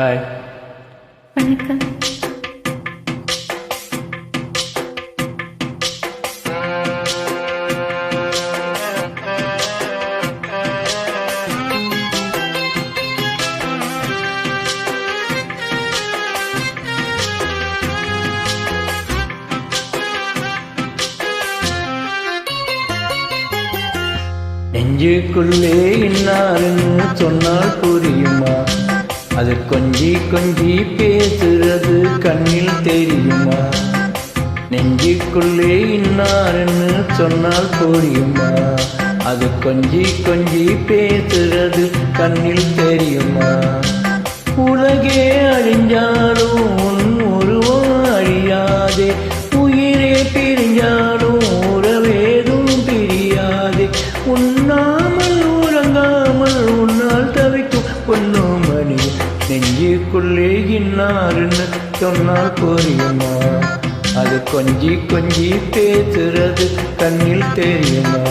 Hi. வணக்கம். நெஞ்சுக்குள்ளே இன்னாருன்னு சொன்னால் புரியுமா? அது கொஞ்சி கொஞ்சி பேசுறது கண்ணில் தெரியுமா? நெஞ்சுக்குள்ளே இன்னாருன்னு சொன்னால் புரியுமா? அது கொஞ்சி கொஞ்சி பேசுறது கண்ணில் தெரியுமா? உலகே அழிஞ்சாலும் உன் உருவம் அழியாதே, உயிரே பிரிஞ்சாலும் உறவேதும் பிரியாதே. உண்ணாமல் உறங்காமல் உன்னால் தவிக்கும் பொன்னும் மணி. நெஞ்சுக்குள்ளே இன்னாருன்னு சொன்னால் புரியுமா? அது கொஞ்சி கொஞ்சி பேசுறது கண்ணில் தெரியுமா?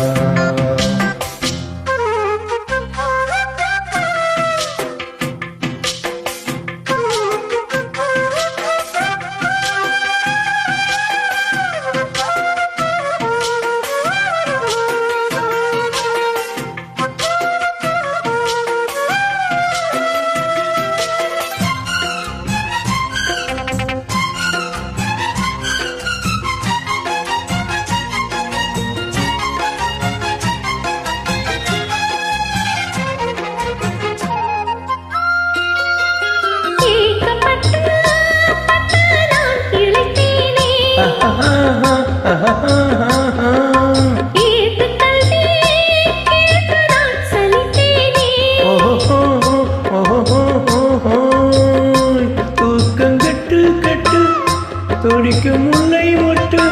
துடிக்கும் முல்லை மொட்டு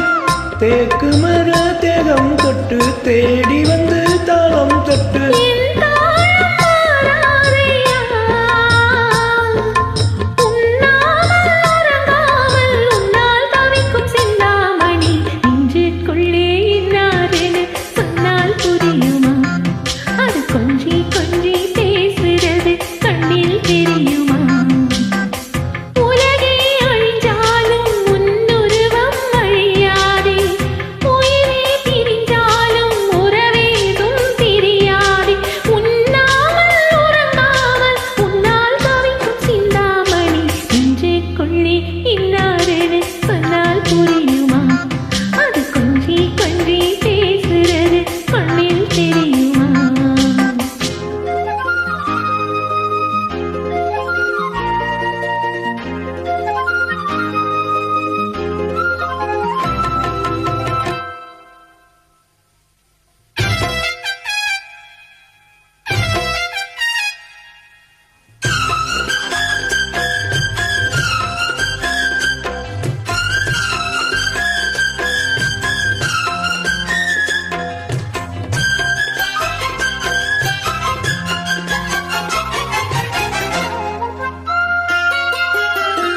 தேக்கு மர தேகம் தொட்டு தேடி வந்து தாளம் தொட்டு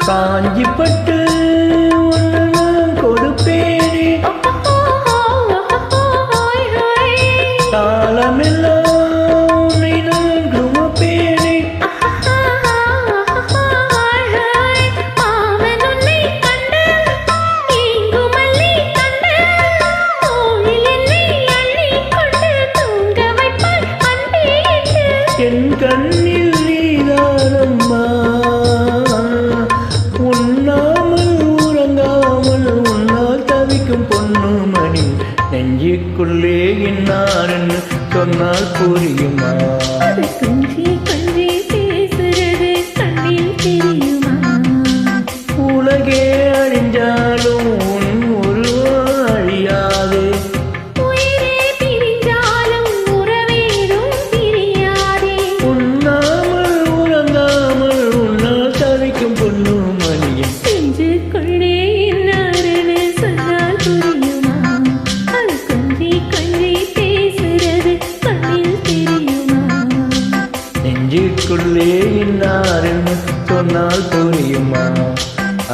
காஞ்சிப்பட்டு கொடுப்பேனே காலமெல்லாம் உன்னை நான் குமப்பேனே. என் கண்ணில் நீதானம்மா, உண்ணாமல் உறங்காமல் உன்னால் தவிக்கும் பொண்ணு மணி. நெஞ்சுக்குள்ளே இன்னாருன்னு சொன்னால் புரியுமா? உலகே அழிஞ்சாலும் உன் உருவம் அழியாதே, உண்ணாமல் உறங்காமல் உன்னால் தவிக்கும் பொண்ணு மணியும். நெஞ்சுக்குள்ளே இன்னாருன்னு சொன்னால் புரியுமா?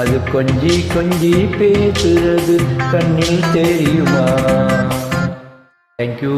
அது கொஞ்சி கொஞ்சி பேசுறது கண்ணில் தெரியுமா? தேங்க்யூ.